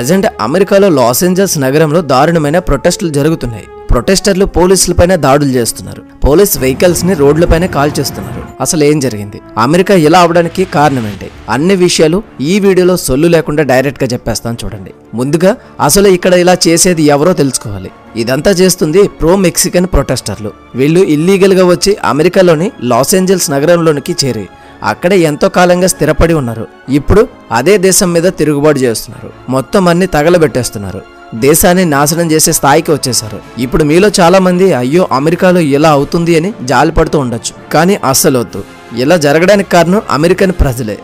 Present అమెరికాలో Los Angeles నగరంలో దారుణమైన ప్రొటెస్టులు జరుగుతున్నాయి. ప్రొటెస్టర్లు పోలీసులపైన దాడులు చేస్తున్నారు. పోలీస్ వెహికల్స్ ని రోడ్లపైన కాల్ చేస్తున్నారు. అసలు ఏం జరిగింది, అమెరికా ఇలా అవడానికి కారణం ఏంటి, అన్ని విషయాలు ఈ వీడియోలో సొల్లు లేకుండా డైరెక్ట్ గా చెప్పేస్తాను చూడండి. ముందుగా అసలు ఇక్కడ ఇలా చేసేది ఎవరో తెలుసుకోవాలి. ఇదంతా చేస్తుంది ప్రో మెక్సికన్ ప్రొటెస్టర్లు. వీళ్ళు ఇల్లీగల్ గా వచ్చి అమెరికాలోని లాస్ ఏంజల్స్ నగరంలోనికి చేరి అక్కడే ఎంతో కాలంగా స్థిరపడి ఉన్నారు. ఇప్పుడు అదే దేశం మీద తిరుగుబాటు చేస్తున్నారు. మొత్తం అన్ని తగలబెట్టేస్తున్నారు. దేశాన్ని నాశనం చేసే స్థాయికి వచ్చేశారు. ఇప్పుడు మీలో చాలా మంది అయ్యో అమెరికాలో ఇలా అవుతుంది అని జాలిపడుతూ ఉండొచ్చు. కానీ అస్సలు వద్దు. ఇలా జరగడానికి కారణం అమెరికన్ ప్రజలే.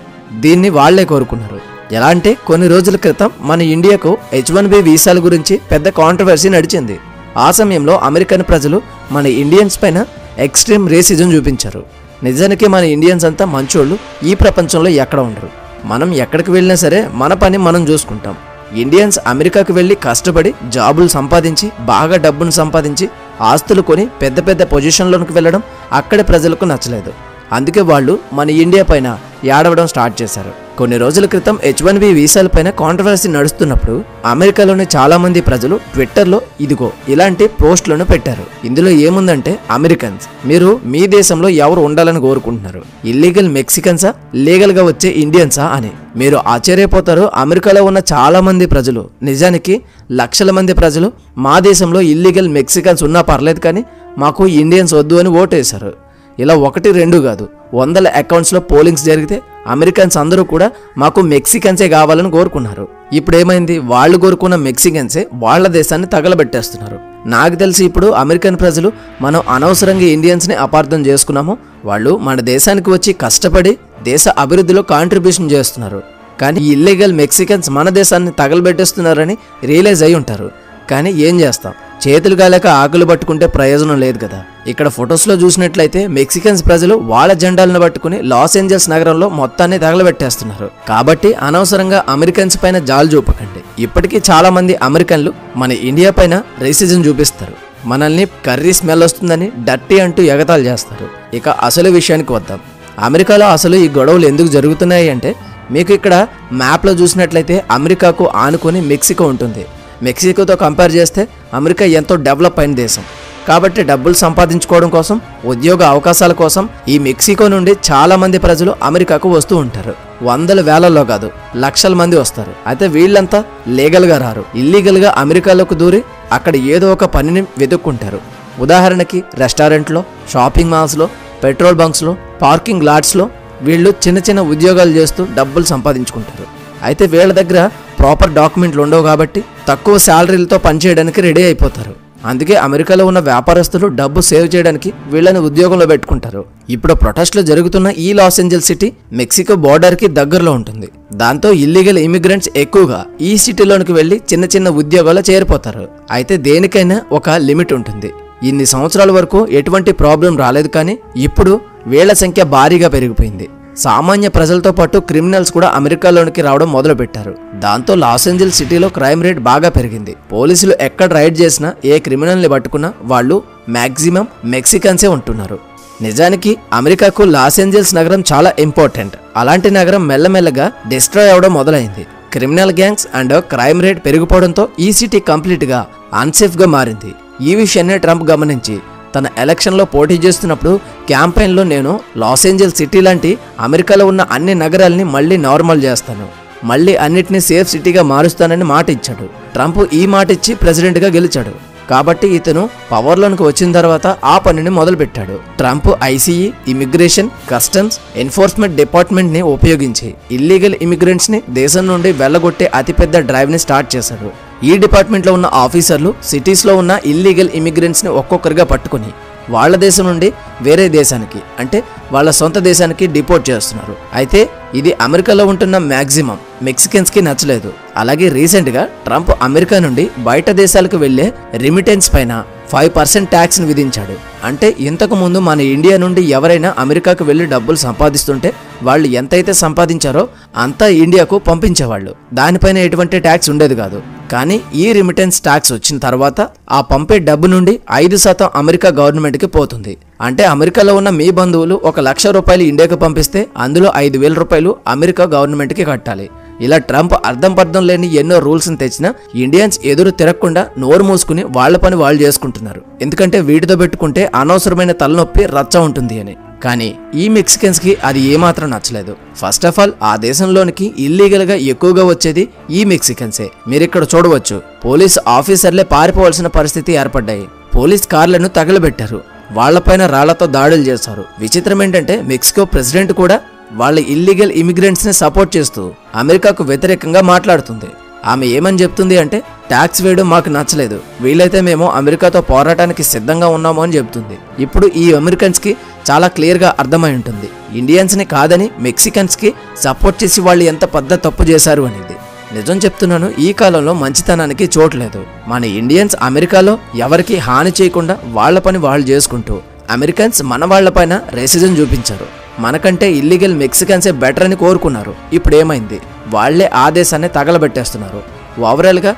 దీన్ని వాళ్లే కోరుకున్నారు. ఎలా అంటే కొన్ని రోజుల క్రితం మన ఇండియాకు H1B వీసాల గురించి పెద్ద కాంట్రవర్సీ నడిచింది. ఆ సమయంలో అమెరికన్ ప్రజలు మన ఇండియన్స్ పైన ఎక్స్ట్రీమ్ రేసిజం చూపించారు. నిజానికి మన ఇండియన్స్ అంతా మంచోళ్ళు ఈ ప్రపంచంలో ఎక్కడ ఉండరు. మనం ఎక్కడికి వెళ్ళినా సరే మన పని మనం చూసుకుంటాం. ఇండియన్స్ అమెరికాకు వెళ్ళి కష్టపడి జాబులు సంపాదించి బాగా డబ్బును సంపాదించి ఆస్తులు కొని పెద్ద పెద్ద పొజిషన్లోకి వెళ్ళడం అక్కడి ప్రజలకు నచ్చలేదు. అందుకే వాళ్ళు మన ఇండియా పైన ఏడవడం స్టార్ట్ చేశారు. కొన్ని రోజుల క్రితం H1B వీసాల పైన కాంట్రవర్సీ నడుస్తున్నప్పుడు అమెరికాలోని చాలా మంది ప్రజలు ట్విట్టర్లో ఇదిగో ఇలాంటి పోస్టులను పెట్టారు. ఇందులో ఏముందంటే, అమెరికన్స్ మీరు మీ దేశంలో ఎవరు ఉండాలని కోరుకుంటున్నారు, ఇల్లీగల్ మెక్సికన్సా లీగల్ గా వచ్చే ఇండియన్సా అని. మీరు ఆశ్చర్యపోతారు. అమెరికాలో ఉన్న చాలా మంది ప్రజలు, నిజానికి లక్షల మంది ప్రజలు మా దేశంలో ఇల్లీగల్ మెక్సికన్స్ ఉన్నా పర్లేదు కానీ మాకు ఇండియన్స్ వద్దు అని ఓటేశారు. ఇలా 1, 2 కాదు, వందల అకౌంట్స్లో పోలింగ్స్ జరిగితే అమెరికన్స్ అందరూ కూడా మాకు మెక్సికన్సే కావాలని కోరుకున్నారు. ఇప్పుడు ఏమైంది, వాళ్ళు కోరుకున్న మెక్సికన్సే వాళ్ళ దేశాన్ని తగలబెట్టేస్తున్నారు. నాకు తెలిసి ఇప్పుడు అమెరికన్ ప్రజలు మనం అనవసరంగా ఇండియన్స్ని అపార్థం చేసుకున్నాము. వాళ్ళు మన దేశానికి వచ్చి కష్టపడి దేశ అభివృద్ధిలో కాంట్రిబ్యూషన్ చేస్తున్నారు. కానీ ఈ ఇల్లీగల్ మెక్సికన్స్ మన దేశాన్ని తగలబెట్టేస్తున్నారని రియలైజ్ అయి ఉంటారు. కానీ ఏం చేస్తాం, చేతులు కాలేక ఆకులు పట్టుకుంటే ప్రయోజనం లేదు కదా. ఇక్కడ ఫొటోస్లో చూసినట్లయితే మెక్సికన్స్ ప్రజలు వాళ్ళ జెండాలను పట్టుకుని లాస్ ఏంజల్స్ నగరంలో మొత్తాన్ని తగలబెట్టేస్తున్నారు. కాబట్టి అనవసరంగా అమెరికన్స్ పైన జాలు చూపకండి. ఇప్పటికీ చాలా మంది అమెరికన్లు మన ఇండియా పైన రేసిజం చూపిస్తారు. మనల్ని కర్రీ స్మెల్ వస్తుందని డర్టీ అంటూ ఎగతాళి చేస్తారు. ఇక అసలు విషయానికి వద్దాం. అమెరికాలో అసలు ఈ గొడవలు ఎందుకు జరుగుతున్నాయి అంటే, మీకు ఇక్కడ మ్యాప్లో చూసినట్లయితే అమెరికాకు ఆనుకొని మెక్సికో ఉంటుంది. మెక్సికోతో కంపేర్ చేస్తే అమెరికా ఎంతో డెవలప్ అయిన దేశం. కాబట్టి డబ్బులు సంపాదించుకోవడం కోసం, ఉద్యోగ అవకాశాల కోసం ఈ మెక్సికో నుండి చాలా మంది ప్రజలు అమెరికాకు వస్తూ ఉంటారు. వందల వేలల్లో కాదు, లక్షల మంది వస్తారు. అయితే వీళ్ళంతా లీగల్గా రారు. ఇల్లీగల్గా అమెరికాలోకి దూరి అక్కడ ఏదో ఒక పనిని వెతుక్కుంటారు. ఉదాహరణకి రెస్టారెంట్లో, షాపింగ్ మాల్స్లో, పెట్రోల్ బంక్స్లో, పార్కింగ్ లాట్స్లో వీళ్ళు చిన్న చిన్న ఉద్యోగాలు చేస్తూ డబ్బులు సంపాదించుకుంటారు. అయితే వీళ్ళ దగ్గర ప్రాపర్ డాక్యుమెంట్లు ఉండవు కాబట్టి తక్కువ శాలరీలతో పనిచేయడానికి రెడీ అయిపోతారు. అందుకే అమెరికాలో ఉన్న వ్యాపారస్తులు డబ్బు సేవ్ చేయడానికి వీళ్ళని ఉద్యోగంలో పెట్టుకుంటారు. ఇప్పుడు ప్రొటెస్ట్లు జరుగుతున్న ఈ లాస్ ఏంజల్స్ సిటీ మెక్సికో బోర్డర్కి దగ్గరలో ఉంటుంది. దాంతో ఇల్లీగల్ ఇమిగ్రెంట్స్ ఎక్కువగా ఈ సిటీలోనికి వెళ్లి చిన్న చిన్న ఉద్యోగాలు చేరిపోతారు. అయితే దేనికైనా ఒక లిమిట్ ఉంటుంది. ఇన్ని సంవత్సరాల వరకు ఎటువంటి ప్రాబ్లం రాలేదు, కానీ ఇప్పుడు వీళ్ల సంఖ్య భారీగా పెరిగిపోయింది. సామాన్య ప్రజలతో పాటు క్రిమినల్స్ కూడా అమెరికాలోనికి రావడం మొదలుపెట్టారు. దాంతో లాస్ ఏంజల్స్ సిటీలో క్రైమ్ రేట్ బాగా పెరిగింది. పోలీసులు ఎక్కడ రైడ్ చేసినా ఏ క్రిమినల్ని పట్టుకున్నా వాళ్ళు మ్యాక్సిమం మెక్సికన్సే ఉంటున్నారు. నిజానికి అమెరికాకు లాస్ ఏంజల్స్ నగరం చాలా ఇంపార్టెంట్. అలాంటి నగరం మెల్లమెల్లగా డిస్ట్రాయ్ అవడం మొదలైంది. Criminal gangs and crime rate పెరిగిపోవడంతో ఈ సిటీ కంప్లీట్ గా అన్సేఫ్ గా మారింది. ఈ విషయాన్ని ట్రంప్ గమనించి తన ఎలక్షన్లో పోటీ చేస్తున్నప్పుడు క్యాంపెయిన్లో నేను లాస్ ఏంజల్స్ సిటీ లాంటి అమెరికాలో ఉన్న అన్ని నగరాల్ని మళ్ళీ నార్మల్ చేస్తాను, మళ్ళీ అన్నిటినీ సేఫ్ సిటీగా మారుస్తానని మాట ఇచ్చాడు. ట్రంప్ ఈ మాట ఇచ్చి ప్రెసిడెంట్గా గెలిచాడు. కాబట్టి ఇతను పవర్లోనికి వచ్చిన తర్వాత ఆ పనిని మొదలుపెట్టాడు. Trump ICE, immigration, customs, enforcement department ని ఉపయోగించి ఇల్లీగల్ ఇమిగ్రెంట్స్ ని దేశం నుండి వెళ్ళగొట్టే అతిపెద్ద డ్రైవ్ ని స్టార్ట్ చేశాడు. ఈ డిపార్ట్మెంట్ లో ఉన్న ఆఫీసర్లు సిటీస్ లో ఉన్న ఇల్లీగల్ ఇమిగ్రెంట్స్ ని ఒక్కొక్కరిగా పట్టుకుని వాళ్ళ దేశం నుండి వేరే దేశానికి, అంటే వాళ్ళ సొంత దేశానికి డిపోర్ట్ చేస్తున్నారు. అయితే ఇది అమెరికాలో ఉంటున్న మ్యాక్సిమం మెక్సికన్స్ కి నచ్చలేదు. అలాగే రీసెంట్ గా ట్రంప్ అమెరికా నుండి బయట దేశాలకు వెళ్లే రిమిటెన్స్ పైన 5% ట్యాక్స్ ని విధించాడు. అంటే ఇంతకు ముందు మన ఇండియా నుండి ఎవరైనా అమెరికాకు వెళ్లి డబ్బులు సంపాదిస్తుంటే వాళ్ళు ఎంతైతే సంపాదించారో అంతా ఇండియాకు పంపించేవాళ్ళు. దానిపైన ఎటువంటి ట్యాక్స్ ఉండేది కాదు. కానీ ఈ రిమిటెన్స్ ట్యాక్స్ వచ్చిన తర్వాత ఆ పంపే డబ్బు నుండి 5% అమెరికా గవర్నమెంట్ కి పోతుంది. అంటే అమెరికాలో ఉన్న మీ బంధువులు 1,00,000 రూపాయలు ఇండియాకు పంపిస్తే అందులో 5,000 రూపాయలు అమెరికా గవర్నమెంట్ కి కట్టాలి. ఇలా ట్రంప్ అర్థం పర్థం లేని ఎన్నో రూల్స్ని తెచ్చినా ఇండియన్స్ ఎదురు తిరగకుండా నోరు మూసుకుని వాళ్ల పని వాళ్ళు చేసుకుంటున్నారు. ఎందుకంటే వీటితో పెట్టుకుంటే అనవసరమైన తలనొప్పి రచ్చ ఉంటుంది అని. కానీ ఈ మెక్సికన్స్ కి అది ఏమాత్రం నచ్చలేదు. ఫస్ట్ ఆఫ్ ఆల్ ఆ దేశంలోనికి ఇల్లీగల్ గా ఎక్కువగా వచ్చేది ఈ మెక్సికన్సే. మీరిక్కడ చూడవచ్చు, పోలీస్ ఆఫీసర్లే పారిపోవాల్సిన పరిస్థితి ఏర్పడ్డాయి. పోలీస్ కార్లను తగలబెట్టారు, వాళ్లపైన రాళ్లతో దాడులు చేశారు. విచిత్రం ఏంటంటే మెక్సికో ప్రెసిడెంట్ కూడా వాళ్ళ ఇల్లీగల్ ఇమిగ్రెంట్స్ ని సపోర్ట్ చేస్తూ అమెరికాకు వ్యతిరేకంగా మాట్లాడుతుంది. ఆమె ఏమని చెప్తుంది అంటే, ట్యాక్స్ వేయడం మాకు నచ్చలేదు, వీలైతే మేము అమెరికాతో పోరాటానికి సిద్ధంగా ఉన్నాము అని చెప్తుంది. ఇప్పుడు ఈ అమెరికన్స్ కి చాలా క్లియర్ గా అర్థమై ఉంటుంది, ఇండియన్స్ ని కాదని మెక్సికన్స్ కి సపోర్ట్ చేసి వాళ్ళు ఎంత పెద్ద తప్పు చేశారు అనేది. నిజం చెప్తున్నాను, ఈ కాలంలో మంచితనానికి చోట్లేదు. మన ఇండియన్స్ అమెరికాలో ఎవరికి హాని చేయకుండా వాళ్ల పని వాళ్ళు చేసుకుంటూ, అమెరికన్స్ మన వాళ్లపైన రేసిజం చూపించారు. మనకంటే ఇల్లీగల్ మెక్సికన్సే బెటర్ అని కోరుకున్నారు. ఇప్పుడు ఏమైంది, వాళ్లే ఆ దేశాన్ని తగలబెట్టేస్తున్నారు. ఓవరాల్గా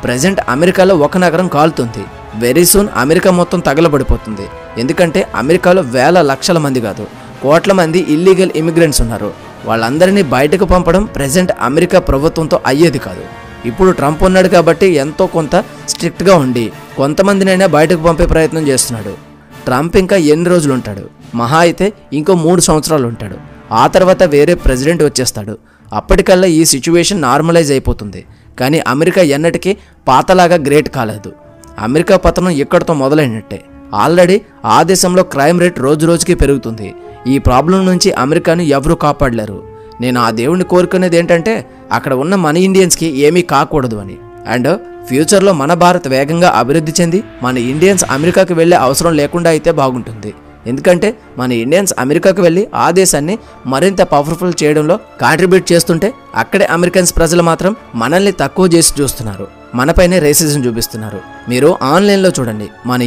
ప్రజెంట్ అమెరికాలో ఒక నగరం కాలుతుంది. వెరీ సూన్ అమెరికా మొత్తం తగలబడిపోతుంది. ఎందుకంటే అమెరికాలో వేల లక్షల మంది కాదు, కోట్ల మంది ఇల్లీగల్ ఇమిగ్రెంట్స్ ఉన్నారు. వాళ్ళందరినీ బయటకు పంపడం ప్రెజెంట్ అమెరికా ప్రభుత్వంతో అయ్యేది కాదు. ఇప్పుడు ట్రంప్ ఉన్నాడు కాబట్టి ఎంతో కొంత స్ట్రిక్ట్గా ఉండి కొంతమందినైనా బయటకు పంపే ప్రయత్నం చేస్తున్నాడు. ట్రంప్ ఇంకా ఎన్ని రోజులు ఉంటాడు? మహా అయితే ఇంకో 3 సంవత్సరాలు ఉంటాడు. ఆ తర్వాత వేరే ప్రెసిడెంట్ వచ్చేస్తాడు. అప్పటికల్లా ఈ సిచ్యువేషన్ నార్మలైజ్ అయిపోతుంది. కానీ అమెరికా ఎన్నటికీ పాతలాగా గ్రేట్ కాలేదు. అమెరికా పతనం ఇక్కడితో మొదలైనట్టే. ఆల్రెడీ ఆ దేశంలో క్రైమ్ రేట్ రోజు రోజుకి పెరుగుతుంది. ఈ ప్రాబ్లం నుంచి అమెరికాను ఎవరూ కాపాడలేరు. నేను ఆ దేవుణ్ణి కోరుకునేది ఏంటంటే అక్కడ ఉన్న మన ఇండియన్స్కి ఏమీ కాకూడదు అని. అండ్ ఫ్యూచర్లో మన భారత్ వేగంగా అభివృద్ధి చెంది మన ఇండియన్స్ అమెరికాకు వెళ్ళే అవసరం లేకుండా అయితే బాగుంటుంది. ఎందుకంటే మన ఇండియన్స్ అమెరికాకు వెళ్ళి ఆ దేశాన్ని మరింత పవర్ఫుల్ చేయడంలో కాంట్రిబ్యూట్ చేస్తుంటే అక్కడే అమెరికన్స్ ప్రజలు మాత్రం మనల్ని తక్కువ చేసి చూస్తున్నారు, మనపైనే రేసిజం చూపిస్తున్నారు. మీరు ఆన్లైన్లో చూడండి, మన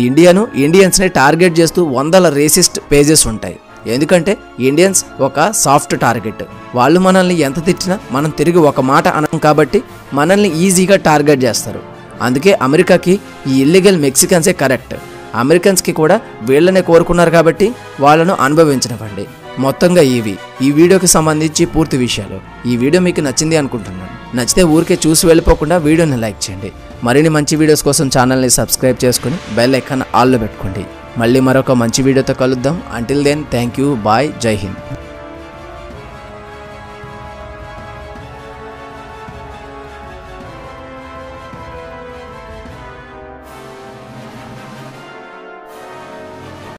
ఇండియన్స్ని టార్గెట్ చేస్తూ వందల రేసిస్ట్ పేజెస్ ఉంటాయి. ఎందుకంటే ఇండియన్స్ ఒక సాఫ్ట్ టార్గెట్. వాళ్ళు మనల్ని ఎంత తిట్టినా మనం తిరిగి ఒక మాట అనం కాబట్టి మనల్ని ఈజీగా టార్గెట్ చేస్తారు. అందుకే అమెరికాకి ఈ ఇల్లీగల్ మెక్సికన్సే కరెక్ట్. అమెరికన్స్కి కూడా వీళ్ళనే కోరుకున్నారు కాబట్టి వాళ్ళను అనుభవించనివ్వండి. మొత్తంగా ఈ వీడియోకి సంబంధించి పూర్తి విషయాలు. ఈ వీడియో మీకు నచ్చింది అనుకుంటున్నాను. నచ్చితే ఊరికే చూసి వెళ్ళిపోకుండా వీడియోని లైక్ చేయండి. మరిన్ని మంచి వీడియోస్ కోసం ఛానల్ని సబ్స్క్రైబ్ చేసుకుని బెల్ ఐకాన్ ఆల్లో పెట్టుకోండి. మళ్ళీ మరొక మంచి వీడియోతో కలుద్దాం. Until then thank you, bye, జై హింద్.